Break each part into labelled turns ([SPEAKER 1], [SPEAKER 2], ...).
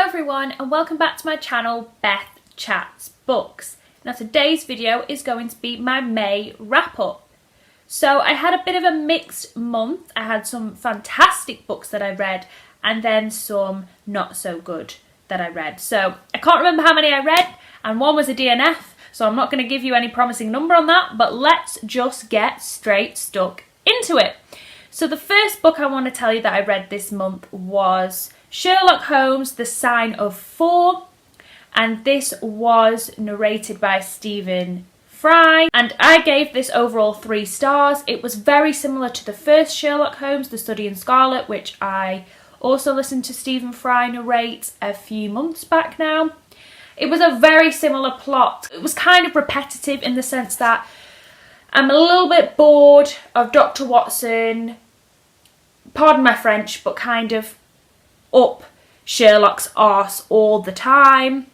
[SPEAKER 1] everyone and welcome back to my channel, Beth Chats Books. Now today's video is going to be my May wrap up. So I had a bit of a mixed month. I had some fantastic books that I read and then some not so good that I read. So I can't remember how many I read and one was a DNF, so I'm not going to give you any promising number on that, but let's just get straight stuck into it. So the first book I want to tell you that I read this month was Sherlock Holmes, The Sign of Four, and this was narrated by Stephen Fry, and I gave this overall 3 stars. It was very similar to the first Sherlock Holmes, The Study in Scarlet, which I also listened to Stephen Fry narrate a few months back now. It was a very similar plot. It was kind of repetitive in the sense that I'm a little bit bored of Dr. Watson, pardon my French, but kind of up Sherlock's arse all the time.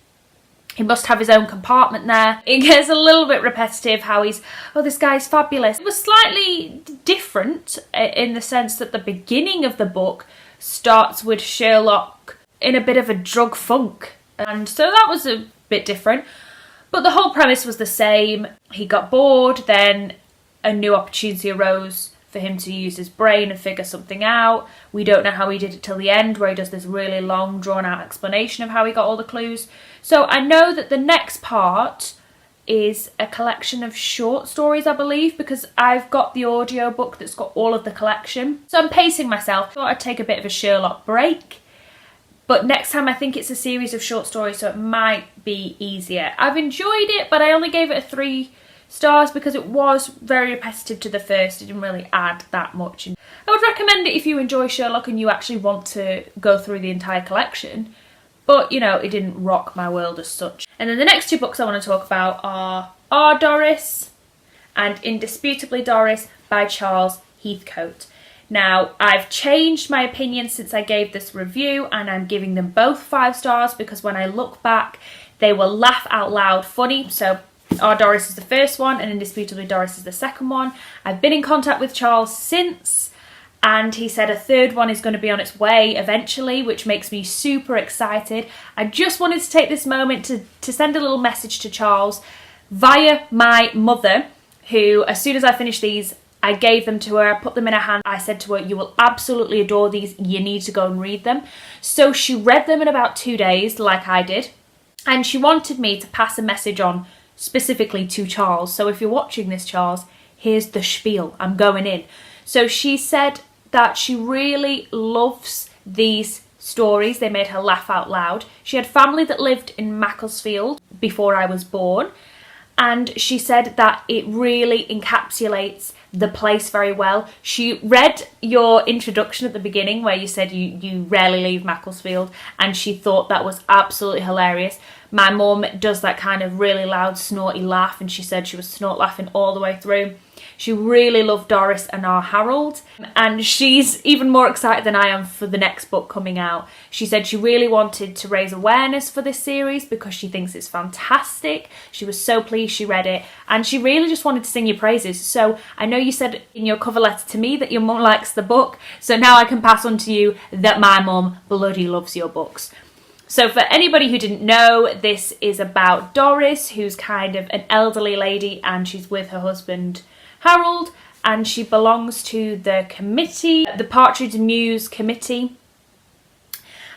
[SPEAKER 1] He must have his own compartment there. It gets a little bit repetitive how he's, oh, this guy's fabulous. It was slightly different in the sense that the beginning of the book starts with Sherlock in a bit of a drug funk. And so that was a bit different. But the whole premise was the same. He got bored, then a new opportunity arose for him to use his brain and figure something out. We don't know how he did it till the end, where he does this really long, drawn-out explanation of how he got all the clues. So I know that the next part is a collection of short stories, I believe, because I've got the audiobook that's got all of the collection. So I'm pacing myself. I thought I'd take a bit of a Sherlock break. But next time I think it's a series of short stories, so it might be easier. I've enjoyed it, but I only gave it a 3 stars because it was very repetitive to the first. It didn't really add that much. I would recommend it if you enjoy Sherlock and you actually want to go through the entire collection. But, you know, it didn't rock my world as such. And then the next 2 books I want to talk about are Doris and Indisputably Doris by Charles Heathcote. Now, I've changed my opinion since I gave this review and I'm giving them both 5 stars because when I look back, they were laugh out loud funny. So Our Doris is the first one and Indisputably Doris is the second one. I've been in contact with Charles since and he said a 3rd one is going to be on its way eventually, which makes me super excited. I just wanted to take this moment to send a little message to Charles via my mother, who as soon as I finished these, I gave them to her, I put them in her hand. I said to her, you will absolutely adore these. You need to go and read them. So she read them in about 2 days, like I did. And she wanted me to pass a message on specifically to Charles. So if you're watching this, Charles, here's the spiel. I'm going in. So she said that she really loves these stories. They made her laugh out loud. She had family that lived in Macclesfield before I was born. And she said that it really encapsulates the place very well. She read your introduction at the beginning where you said you rarely leave Macclesfield and she thought that was absolutely hilarious. My mum does that kind of really loud snorty laugh and she said she was snort laughing all the way through. She really loved Doris and our Harold and she's even more excited than I am for the next book coming out. She said she really wanted to raise awareness for this series because she thinks it's fantastic. She was so pleased she read it and she really just wanted to sing your praises. So I know you said in your cover letter to me that your mum likes the book, so now I can pass on to you that my mum bloody loves your books. So for anybody who didn't know, this is about Doris, who's kind of an elderly lady and she's with her husband Harold, and she belongs to the committee, the Partridge News Committee,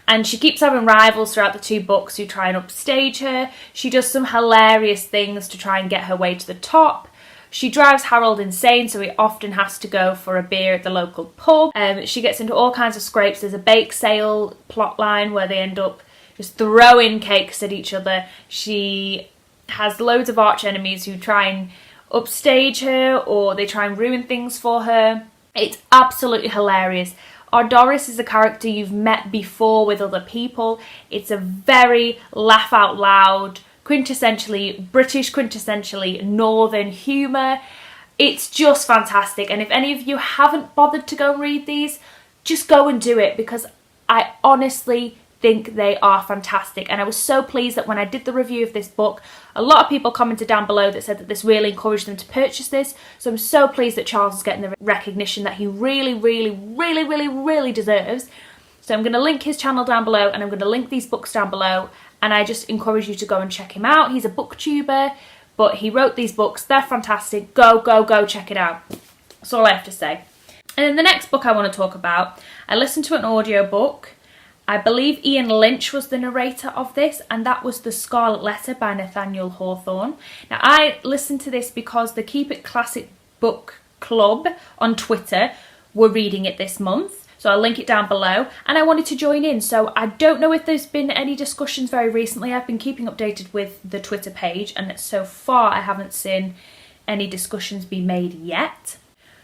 [SPEAKER 1] and she keeps having rivals throughout the 2 books who try and upstage her. She does some hilarious things to try and get her way to the top. She drives Harold insane, so he often has to go for a beer at the local pub. She gets into all kinds of scrapes. There's a bake sale plotline where they end up just throwing cakes at each other. She has loads of arch enemies who try and upstage her or they try and ruin things for her. It's absolutely hilarious. Our Doris is a character you've met before with other people. It's a very laugh out loud, quintessentially British, quintessentially northern humour. It's just fantastic, and if any of you haven't bothered to go and read these, just go and do it because I honestly think they are fantastic. And I was so pleased that when I did the review of this book, a lot of people commented down below that said that this really encouraged them to purchase this. So I'm so pleased that Charles is getting the recognition that he really, really, really, really, really deserves. So I'm going to link his channel down below, and I'm going to link these books down below, and I just encourage you to go and check him out. He's a booktuber, but he wrote these books. They're fantastic. Go, go, go check it out. That's all I have to say. And then the next book I want to talk about, I listened to an audiobook. I believe Ian Lynch was the narrator of this, and that was The Scarlet Letter by Nathaniel Hawthorne. Now, I listened to this because the Keep It Classic Book Club on Twitter were reading it this month. So I'll link it down below, and I wanted to join in. So I don't know if there's been any discussions very recently. I've been keeping updated with the Twitter page, and so far I haven't seen any discussions be made yet.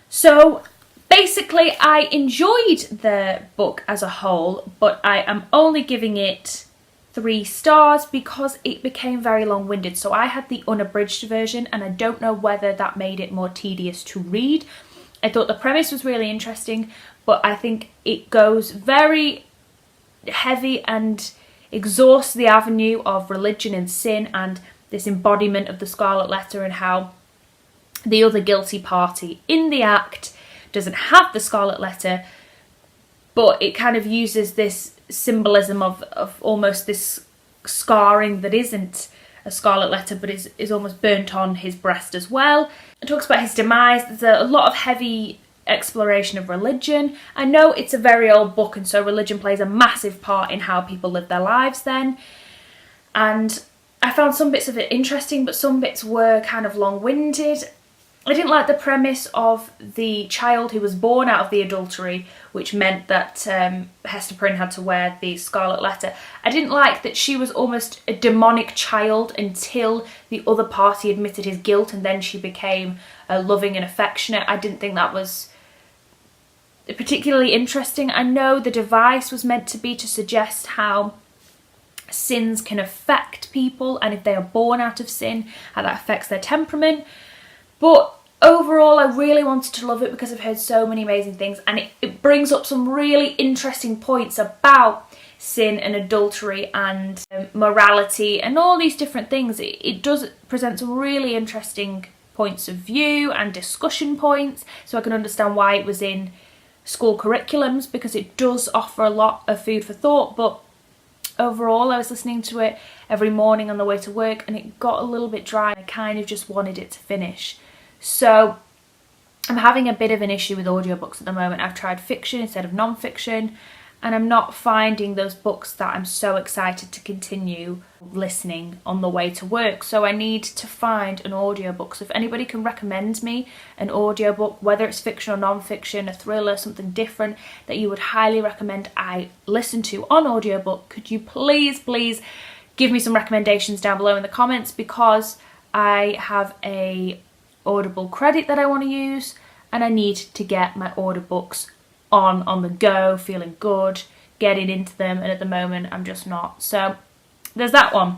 [SPEAKER 1] So basically I enjoyed the book as a whole, but I am only giving it 3 stars because it became very long-winded. So I had the unabridged version, and I don't know whether that made it more tedious to read. I thought the premise was really interesting, but I think it goes very heavy and exhausts the avenue of religion and sin and this embodiment of the Scarlet Letter, and how the other guilty party in the act doesn't have the Scarlet Letter, but it kind of uses this symbolism of almost this scarring that isn't a Scarlet Letter but is almost burnt on his breast as well. It talks about his demise. There's a lot of heavy exploration of religion. I know it's a very old book, and so religion plays a massive part in how people live their lives then. And I found some bits of it interesting, but some bits were kind of long-winded. I didn't like the premise of the child who was born out of the adultery, which meant that Hester Prynne had to wear the Scarlet Letter. I didn't like that she was almost a demonic child until the other party admitted his guilt, and then she became loving and affectionate. I didn't think that was particularly interesting. I know the device was meant to be to suggest how sins can affect people, and if they are born out of sin, how that affects their temperament. But overall, I really wanted to love it because I've heard so many amazing things, and it brings up some really interesting points about sin and adultery and morality and all these different things. It does present some really interesting points of view and discussion points, so I can understand why it was in school curriculums, because it does offer a lot of food for thought. But overall, I was listening to it every morning on the way to work, and it got a little bit dry. I kind of just wanted it to finish. So I'm having a bit of an issue with audiobooks at the moment. I've tried fiction instead of non-fiction, and I'm not finding those books that I'm so excited to continue listening on the way to work. So I need to find an audiobook. So if anybody can recommend me an audiobook, whether it's fiction or non-fiction, a thriller, something different that you would highly recommend I listen to on audiobook, could you please give me some recommendations down below in the comments, because I have a Audible credit that I want to use, and I need to get my audiobooks on the go, feeling good, getting into them, and at the moment I'm just not. So there's that one.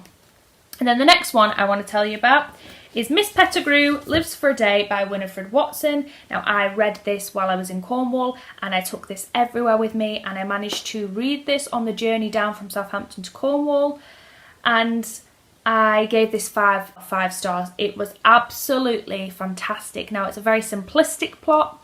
[SPEAKER 1] And then the next one I want to tell you about is Miss Pettigrew Lives for a Day by Winifred Watson. Now, I read this while I was in Cornwall, and I took this everywhere with me, and I managed to read this on the journey down from Southampton to Cornwall, and I gave this five stars. It was absolutely fantastic. Now, it's a very simplistic plot.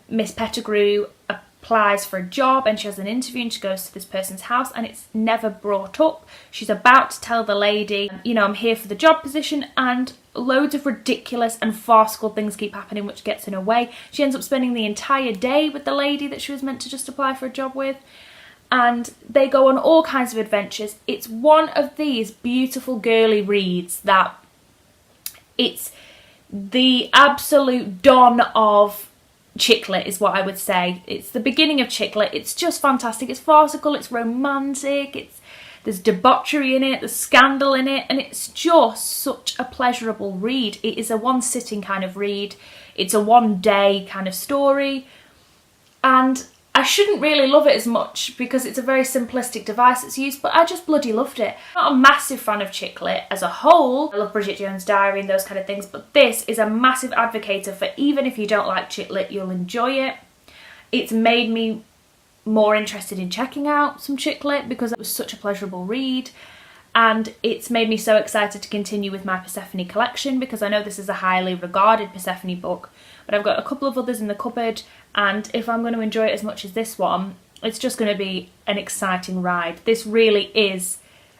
[SPEAKER 1] Miss Pettigrew applies for a job, and she has an interview, and she goes to this person's house, and it's never brought up. She's about to tell the lady, you know, I'm here for the job position, and loads of ridiculous and farcical things keep happening, which gets in her way. She ends up spending the entire day with the lady that she was meant to just apply for a job with, and they go on all kinds of adventures. It's one of these beautiful girly reads that it's the absolute dawn of chick lit is what I would say. It's the beginning of chick lit. It's just fantastic. It's farcical, it's romantic, there's debauchery in it, there's scandal in it, and it's just such a pleasurable read. It is a one sitting kind of read. It's a one day kind of story, and I shouldn't really love it as much because it's a very simplistic device that's used, but I just bloody loved it. I'm not a massive fan of chick lit as a whole. I love Bridget Jones' Diary and those kind of things, but this is a massive advocator for, even if you don't like chick lit, you'll enjoy it. It's made me more interested in checking out some chick lit because it was such a pleasurable read, and it's made me so excited to continue with my Persephone collection, because I know this is a highly regarded Persephone book, but I've got a couple of others in the cupboard, and if I'm going to enjoy it as much as this one, It's just going to be an exciting ride. This really is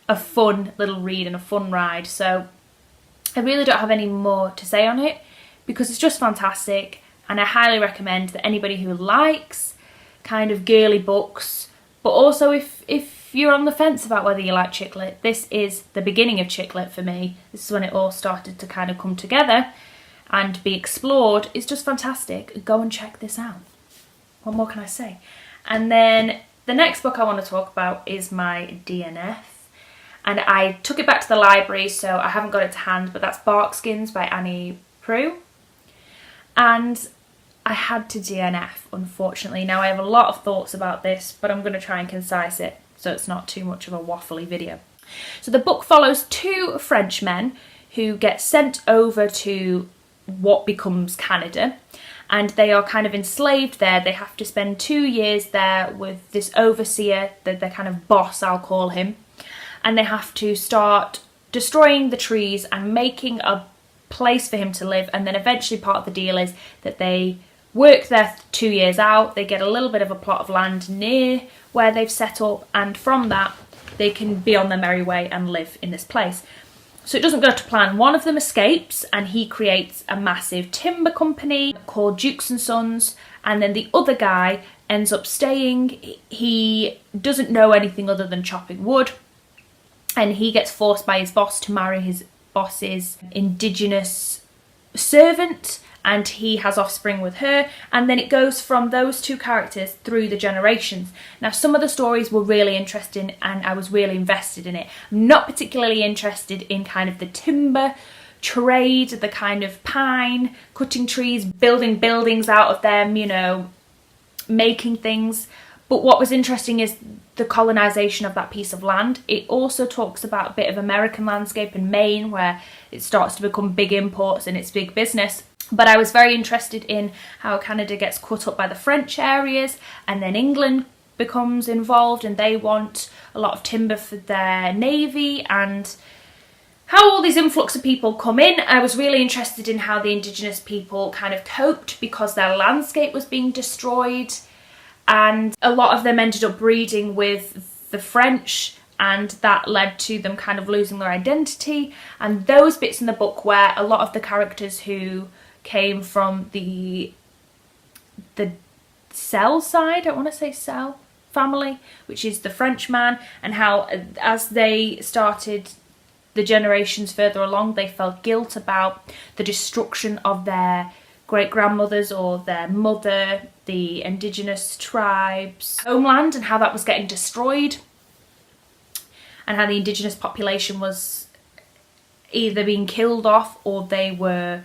[SPEAKER 1] a fun little read and a fun ride. So I really don't have any more to say on it because it's just fantastic, and I highly recommend that anybody who likes kind of girly books, but also if you're on the fence about whether you like chick lit, this is the beginning of chick lit for me. This is when it all started to kind of come together and be explored. It's just fantastic. Go and check this out. What more can I say? And then the next book I want to talk about is my DNF. And I took it back to the library, so I haven't got it to hand, but that's Barkskins by Annie Proulx. And I had to DNF, unfortunately. Now I have a lot of thoughts about this, but I'm going to try and concise it so it's not too much of a waffly video. So the book follows two French men who get sent over to what becomes Canada, and they are kind of enslaved there. They have to spend 2 years there with this overseer, the kind of boss, I'll call him, and they have to start destroying the trees and making a place for him to live. And then eventually part of the deal is that they work there 2 years out, they get a little bit of a plot of land near where they've set up, and from that they can be on their merry way and live in this place. So it doesn't go to plan. One of them escapes and he creates a massive timber company called Jukes and Sons, and then the other guy ends up staying. He doesn't know anything other than chopping wood, and he gets forced by his boss to marry his boss's indigenous servant, and he has offspring with her, and then it goes from those two characters through the generations. Now some of the stories were really interesting and I was really invested in it. I'm not particularly interested in kind of the timber trade, the kind of pine, cutting trees, building buildings out of them, you know, making things. But what was interesting is the colonisation of that piece of land. It also talks about a bit of American landscape in Maine where it starts to become big imports and it's big business. But I was very interested in how Canada gets cut up by the French areas, and then England becomes involved and they want a lot of timber for their navy, and how all these influx of people come in. I was really interested in how the indigenous people kind of coped because their landscape was being destroyed, and a lot of them ended up breeding with the French, and that led to them kind of losing their identity. And those bits in the book where a lot of the characters who came from the Cell side, I want to say Cell family, which is the French man, and how as they started the generations further along, they felt guilt about the destruction of their great-grandmothers or their mother, the indigenous tribes' homeland, and how that was getting destroyed, and how the indigenous population was either being killed off or they were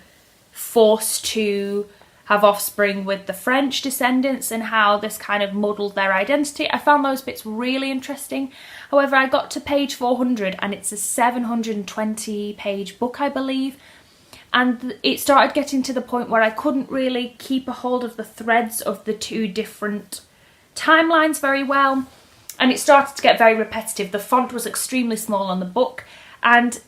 [SPEAKER 1] forced to have offspring with the French descendants, and how this kind of muddled their identity. I found those bits really interesting. However, I got to page 400 and it's a 720 page book, I believe, and it started getting to the point where I couldn't really keep a hold of the threads of the two different timelines very well, and it started to get very repetitive. The font was extremely small on the book, and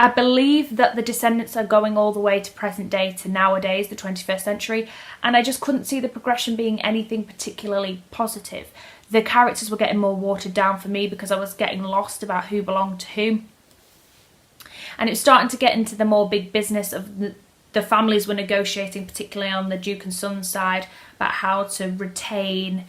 [SPEAKER 1] I believe that the descendants are going all the way to present day, to nowadays, the 21st century, and I just couldn't see the progression being anything particularly positive. The characters were getting more watered down for me because I was getting lost about who belonged to whom. And it was starting to get into the more big business of the families were negotiating, particularly on the Duke and Son side, about how to retain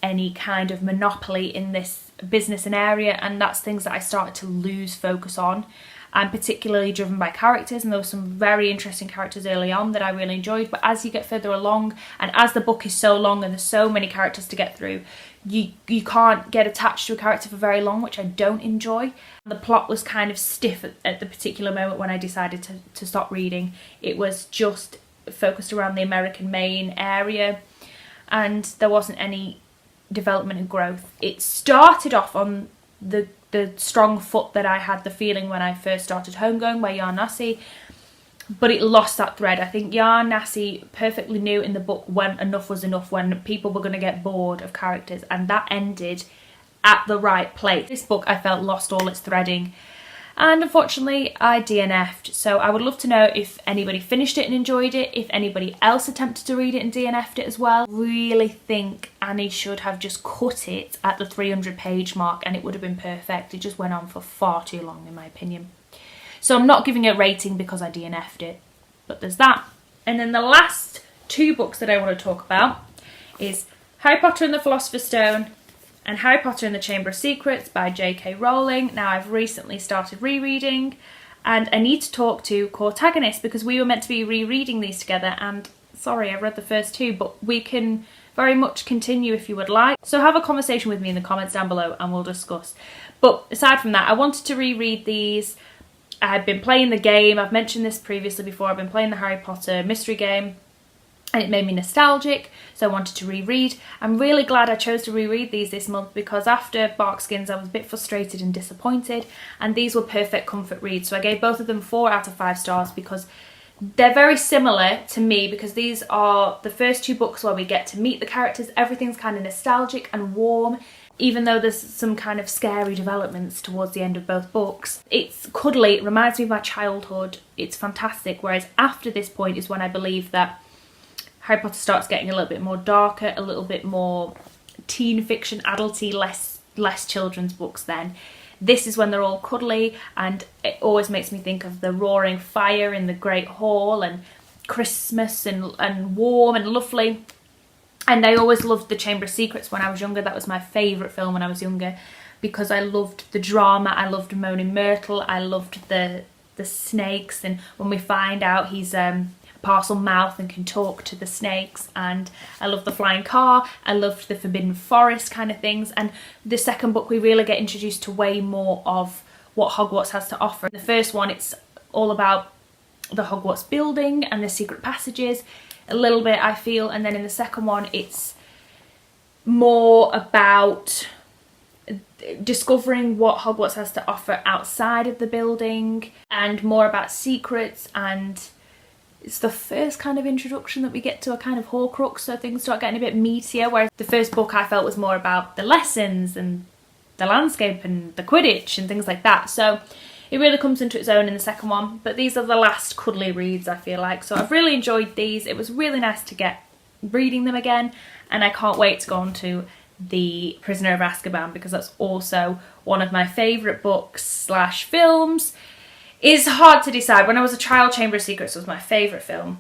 [SPEAKER 1] any kind of monopoly in this business and area, and that's things that I started to lose focus on. I'm particularly driven by characters, and there were some very interesting characters early on that I really enjoyed, but as you get further along, and as the book is so long and there's so many characters to get through, you can't get attached to a character for very long, which I don't enjoy. The plot was kind of stiff at the particular moment when I decided to stop reading. It was just focused around the American Maine area, and there wasn't any development and growth. It started off on the strong foot that I had the feeling when I first started Homegoing by Jan Nassi, but it lost that thread. I think Jan Nassi perfectly knew in the book when enough was enough, when people were going to get bored of characters, and that ended at the right place. This book, I felt, lost all its threading, and unfortunately I DNF'd. So I would love to know if anybody finished it and enjoyed it, if anybody else attempted to read it and DNF'd it as well. I really think Annie should have just cut it at the 300-page mark and it would have been perfect. It just went on for far too long in my opinion. So I'm not giving it a rating because I DNF'd it, but there's that. And then the last two books that I want to talk about is Harry Potter and the Philosopher's Stone and Harry Potter and the Chamber of Secrets by J.K. Rowling. Now I've recently started rereading and I need to talk to Cortagonist because we were meant to be rereading these together, and sorry, I've read the first two, but we can very much continue if you would like. So have a conversation with me in the comments down below and we'll discuss. But aside from that, I wanted to reread these. I've been playing the game, I've mentioned this previously before, I've been playing the Harry Potter mystery game and it made me nostalgic, so I wanted to reread. I'm really glad I chose to reread these this month because after Barkskins I was a bit frustrated and disappointed, and these were perfect comfort reads. So I gave both of them 4 out of 5 stars because they're very similar to me, because these are the first 2 books where we get to meet the characters. Everything's kind of nostalgic and warm, even though there's some kind of scary developments towards the end of both books. It's cuddly, it reminds me of my childhood, it's fantastic, whereas after this point is when I believe that Harry Potter starts getting a little bit more darker, a little bit more teen fiction, adulty, less children's books then. This is when they're all cuddly, and it always makes me think of the roaring fire in the Great Hall and Christmas and warm and lovely. And I always loved The Chamber of Secrets when I was younger. That was my favourite film when I was younger because I loved the drama, I loved Moaning Myrtle, I loved the snakes, and when we find out he's a parcel mouth and can talk to the snakes, and I loved the flying car, I loved the Forbidden Forest kind of things. And the second book we really get introduced to way more of what Hogwarts has to offer. The first one, it's all about the Hogwarts building and the secret passages, a little bit I feel, and then in the second one it's more about discovering what Hogwarts has to offer outside of the building and more about secrets, and it's the first kind of introduction that we get to a kind of Horcrux, so things start getting a bit meatier, whereas the first book I felt was more about the lessons and the landscape and the Quidditch and things like that. So it really comes into its own in the second one, but these are the last cuddly reads I feel like. So I've really enjoyed these. It was really nice to get reading them again, and I can't wait to go on to The Prisoner of Azkaban because that's also one of my favourite books / films. It's hard to decide. When I was a child, Chamber of Secrets was my favourite film,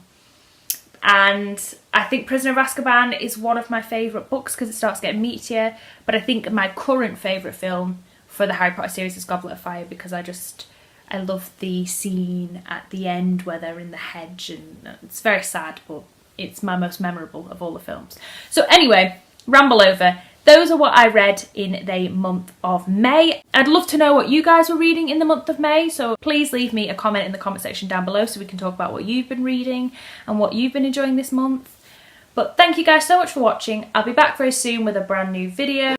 [SPEAKER 1] and I think Prisoner of Azkaban is one of my favourite books because it starts getting meatier, but I think my current favourite film for the Harry Potter series is Goblet of Fire because I love the scene at the end where they're in the hedge, and it's very sad, but it's my most memorable of all the films. So anyway, ramble over. Those are what I read in the month of May. I'd love to know what you guys were reading in the month of May, so please leave me a comment in the comment section down below so we can talk about what you've been reading and what you've been enjoying this month. But thank you guys so much for watching. I'll be back very soon with a brand new video.